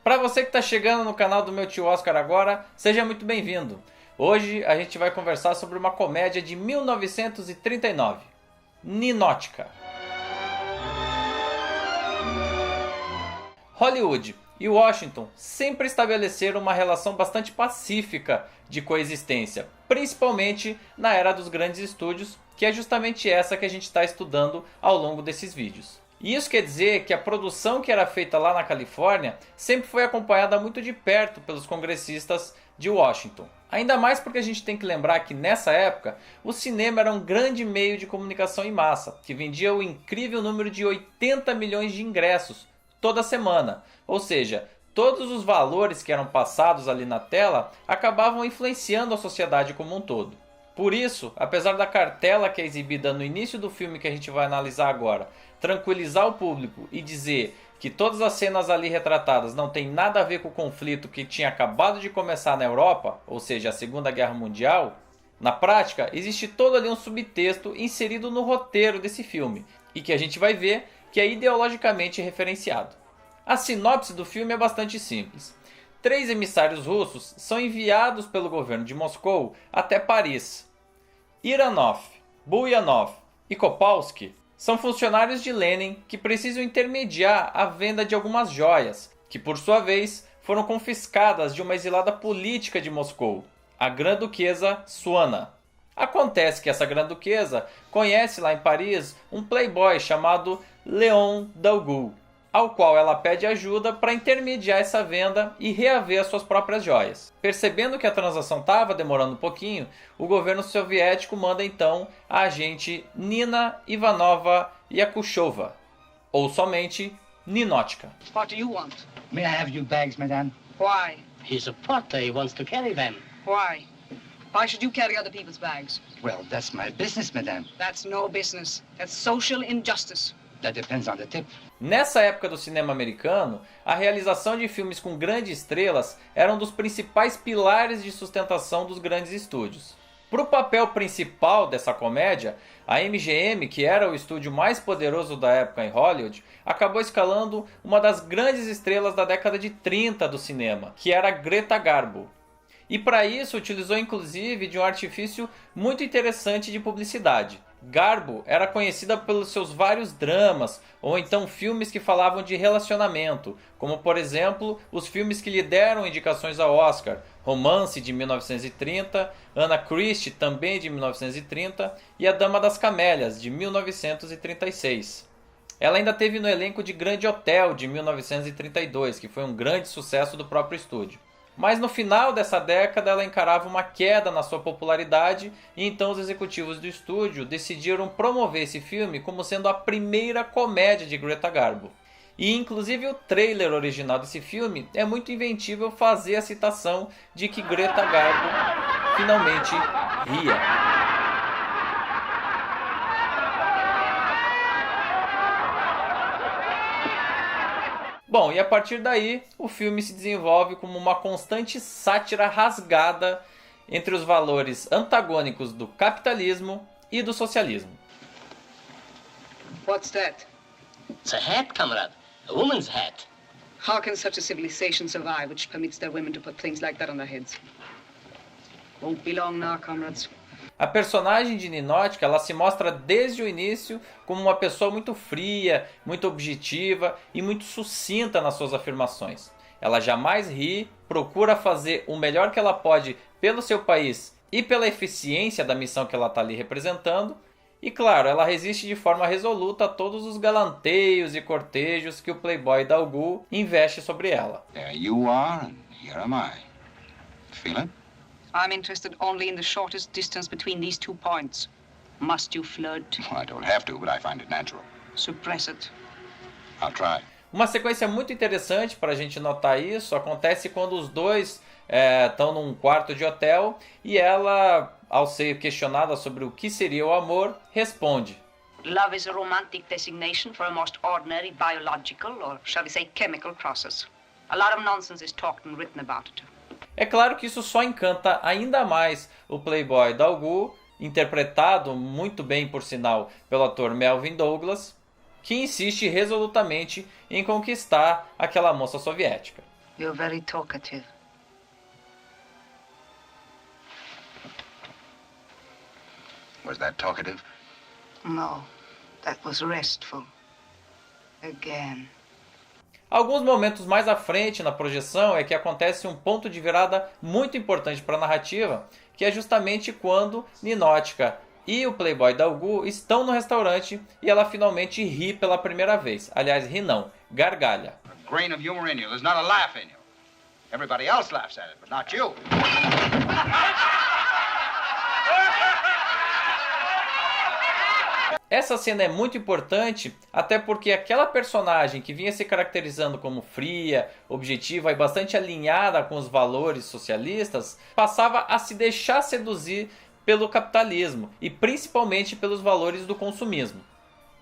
Para você que está chegando no canal do meu tio Oscar agora, seja muito bem-vindo. Hoje a gente vai conversar sobre uma comédia de 1939, Ninótica. Hollywood e Washington sempre estabeleceram uma relação bastante pacífica de coexistência, principalmente na era dos grandes estúdios, que é justamente essa que a gente está estudando ao longo desses vídeos. E isso quer dizer que a produção que era feita lá na Califórnia sempre foi acompanhada muito de perto pelos congressistas de Washington. Ainda mais porque a gente tem que lembrar que nessa época o cinema era um grande meio de comunicação em massa, que vendia o incrível número de 80 milhões de ingressos toda semana. Ou seja, todos os valores que eram passados ali na tela acabavam influenciando a sociedade como um todo. Por isso, apesar da cartela que é exibida no início do filme que a gente vai analisar agora tranquilizar o público e dizer que todas as cenas ali retratadas não tem nada a ver com o conflito que tinha acabado de começar na Europa, ou seja, a Segunda Guerra Mundial, na prática existe todo ali um subtexto inserido no roteiro desse filme e que a gente vai ver que é ideologicamente referenciado. A sinopse do filme é bastante simples. 3 emissários russos são enviados pelo governo de Moscou até Paris. Iranov, Buyanov e Kopalsky são funcionários de Lenin que precisam intermediar a venda de algumas joias, que por sua vez foram confiscadas de uma exilada política de Moscou, a Grã-Duquesa Suana. Acontece que essa Grã-Duquesa conhece lá em Paris um playboy chamado Leon Dalgou, ao qual ela pede ajuda para intermediar essa venda e reaver as suas próprias joias. Percebendo que a transação estava demorando um pouquinho, o governo soviético manda então a agente Nina Ivanova Yakushova, ou somente Ninótica. What do you want? May I have your bags, madame? Why? He's a porter. He wants to carry them. Why? Why should you carry other people's bags? Well, that's my business, madame. That's no business. That's social injustice. That depends on the tip. Nessa época do cinema americano, a realização de filmes com grandes estrelas era um dos principais pilares de sustentação dos grandes estúdios. Para o papel principal dessa comédia, a MGM, que era o estúdio mais poderoso da época em Hollywood, acabou escalando uma das grandes estrelas da década de 30 do cinema, que era Greta Garbo. E para isso utilizou inclusive de um artifício muito interessante de publicidade. Garbo era conhecida pelos seus vários dramas ou então filmes que falavam de relacionamento, como por exemplo os filmes que lhe deram indicações ao Oscar, Romance de 1930, Anna Christie também de 1930 e A Dama das Camélias de 1936. Ela ainda teve no elenco de Grande Hotel de 1932, que foi um grande sucesso do próprio estúdio. Mas no final dessa década ela encarava uma queda na sua popularidade e então os executivos do estúdio decidiram promover esse filme como sendo a primeira comédia de Greta Garbo. E inclusive o trailer original desse filme é muito inventivo ao fazer a citação de que Greta Garbo finalmente ria. Bom, e a partir daí, o filme se desenvolve como uma constante sátira rasgada entre os valores antagônicos do capitalismo e do socialismo. What's that? It's a hat, comrade. A woman's hat. How can such a civilization survive which permits their women to put things like that on their heads? Won't be long now, comrades. A personagem de Ninótica, ela se mostra desde o início como uma pessoa muito fria, muito objetiva e muito sucinta nas suas afirmações. Ela jamais ri, procura fazer o melhor que ela pode pelo seu país e pela eficiência da missão que ela está ali representando. E claro, ela resiste de forma resoluta a todos os galanteios e cortejos que o playboy Dalgou investe sobre ela. There you are, and here am I. Feeling? I'm interested only in the shortest distance between these 2 points. Must you flirt? Well, I don't have to, but I find it natural. Suppress it. I'll try. Uma sequência muito interessante para a gente notar isso acontece quando os dois estão num quarto de hotel e ela, ao ser questionada sobre o que seria o amor, responde: Love is a romantic designation for a most ordinary biological, or shall we say chemical process. A lot of nonsense is talked and written about it. É claro que isso só encanta ainda mais o playboy Dalgou, interpretado muito bem, por sinal, pelo ator Melvyn Douglas, que insiste resolutamente em conquistar aquela moça soviética. You're very talkative. Was that talkative? No, that was restful. Again. Alguns momentos mais à frente na projeção é que acontece um ponto de virada muito importante para a narrativa, que é justamente quando Ninotchka e o Playboy Dalgu estão no restaurante e ela finalmente ri pela primeira vez. Aliás, ri não, gargalha. A grain of humor in you. There's not a laugh in you. Everybody else laughs at it, but not you. Essa cena é muito importante, até porque aquela personagem que vinha se caracterizando como fria, objetiva e bastante alinhada com os valores socialistas, passava a se deixar seduzir pelo capitalismo e principalmente pelos valores do consumismo.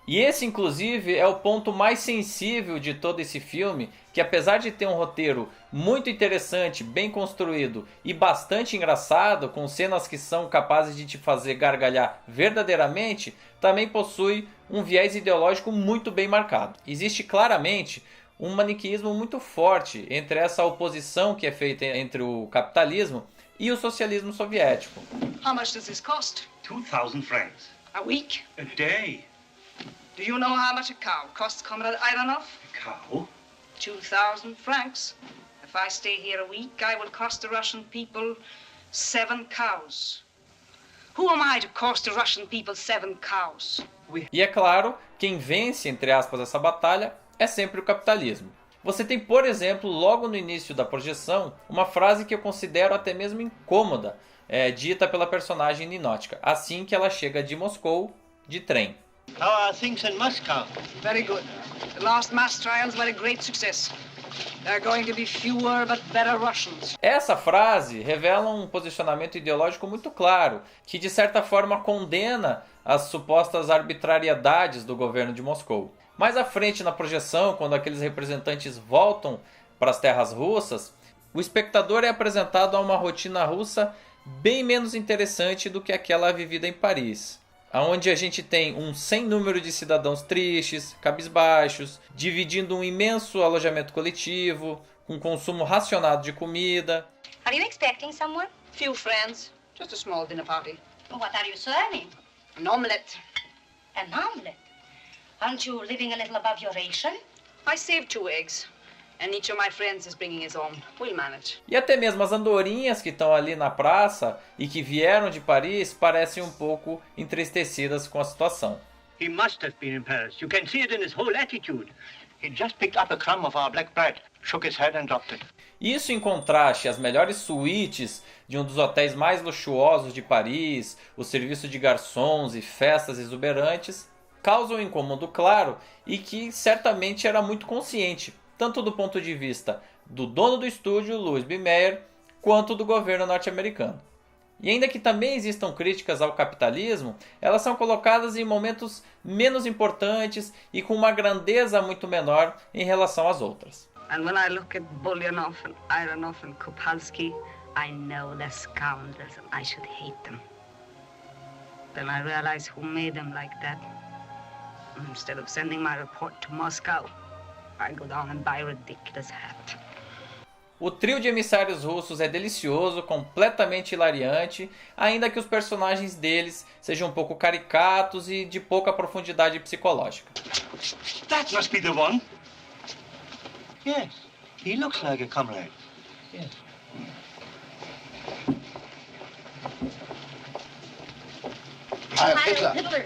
E esse, inclusive, é o ponto mais sensível de todo esse filme, que apesar de ter um roteiro muito interessante, bem construído e bastante engraçado, com cenas que são capazes de te fazer gargalhar verdadeiramente, também possui um viés ideológico muito bem marcado. Existe claramente um maniqueísmo muito forte entre essa oposição que é feita entre o capitalismo e o socialismo soviético. How much does this cost? 2,000 francs. A week? A day. Do you know how much a cow costs, Comrade Ironov? A cow? 2,000 francs. If I stay here a week, I will cost the Russian people 7 cows. Who am I to cost the Russian people 7 cows? E é claro, quem vence, entre aspas, essa batalha é sempre o capitalismo. Você tem, por exemplo, logo no início da projeção, uma frase que eu considero até mesmo incômoda, dita pela personagem Ninotchka, assim que ela chega de Moscou de trem. How are things in Moscow? Very good. The last mass trials were a great success. There are going to be fewer but better Russians. Essa frase revela um posicionamento ideológico muito claro, que de certa forma condena as supostas arbitrariedades do governo de Moscou. Mais à frente na projeção, quando aqueles representantes voltam para as terras russas, o espectador é apresentado a uma rotina russa bem menos interessante do que aquela vivida em Paris, onde a gente tem um sem número de cidadãos tristes, cabisbaixos, dividindo um imenso alojamento coletivo, com consumo racionado de comida. Are you expecting someone? Few friends. Just a small dinner party. What are you serving? An omelette. An omelette? Aren't you living a little above your ration? I saved 2 eggs. And each of my friends is bringing his own. We'll manage. E até mesmo as andorinhas que estão ali na praça e que vieram de Paris parecem um pouco entristecidas com a situação. He must have been in Paris. You can see it in his whole attitude. He just picked up a crumb of our black bread, shook his head and dropped it. Isso em contraste às melhores suítes de um dos hotéis mais luxuosos de Paris, o serviço de garçons e festas exuberantes, causa um incômodo claro e que certamente era muito consciente, tanto do ponto de vista do dono do estúdio, Louis B. Mayer, quanto do governo norte-americano. E ainda que também existam críticas ao capitalismo, elas são colocadas em momentos menos importantes e com uma grandeza muito menor em relação às outras. And when I look at Bulyonov and Ironov and Kupalski, I know they're scoundrels and I should hate them. Then I realize who made them like that. Instead of sending my report to Moscow, I go down and buy a ridiculous hat. O trio de emissários russos é delicioso, completamente hilariante, ainda que os personagens deles sejam um pouco caricatos e de pouca profundidade psicológica. That must be the one. Yes, he looks like a comrade. Yes. Heil Hitler. Hitler.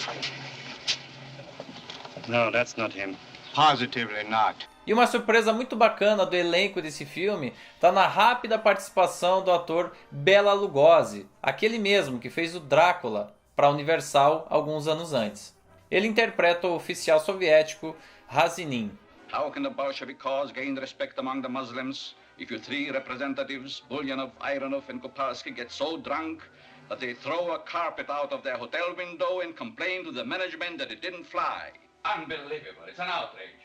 No, that's not him. Positively not. E uma surpresa muito bacana do elenco desse filme está na rápida participação do ator Bela Lugosi, aquele mesmo que fez o Drácula para a Universal alguns anos antes. Ele interpreta o oficial soviético Razinin. How can the Bolshevik cause gain respect among the Muslims if your 3 representatives, Bulyonov, Ironov, and Kupalski, get so drunk that they throw a carpet out of their hotel window and complain to the management that it didn't fly? Unbelievable. It's an outrage.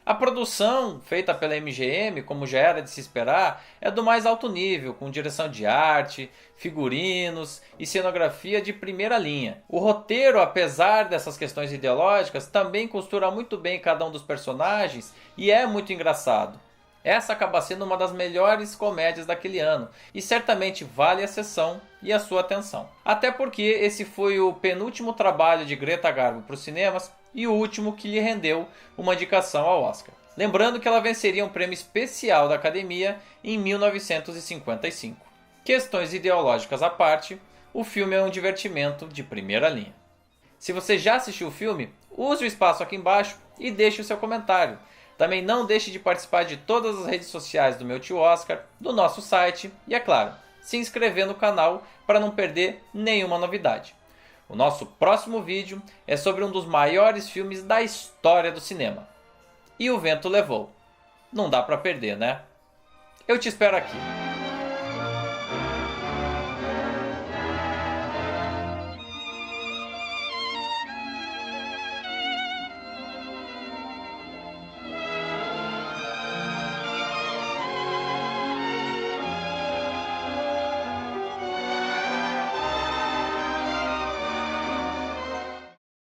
A produção, feita pela MGM, como já era de se esperar, é do mais alto nível, com direção de arte, figurinos e cenografia de primeira linha. O roteiro, apesar dessas questões ideológicas, também costura muito bem cada um dos personagens e é muito engraçado. Essa acaba sendo uma das melhores comédias daquele ano e certamente vale a sessão e a sua atenção. Até porque esse foi o penúltimo trabalho de Greta Garbo para os cinemas e o último que lhe rendeu uma indicação ao Oscar. Lembrando que ela venceria um prêmio especial da Academia em 1955. Questões ideológicas à parte, o filme é um divertimento de primeira linha. Se você já assistiu o filme, use o espaço aqui embaixo e deixe o seu comentário. Também não deixe de participar de todas as redes sociais do Meu Tio Oscar, do nosso site e, é claro, se inscrever no canal para não perder nenhuma novidade. O nosso próximo vídeo é sobre um dos maiores filmes da história do cinema. E o Vento Levou. Não dá para perder, né? Eu te espero aqui.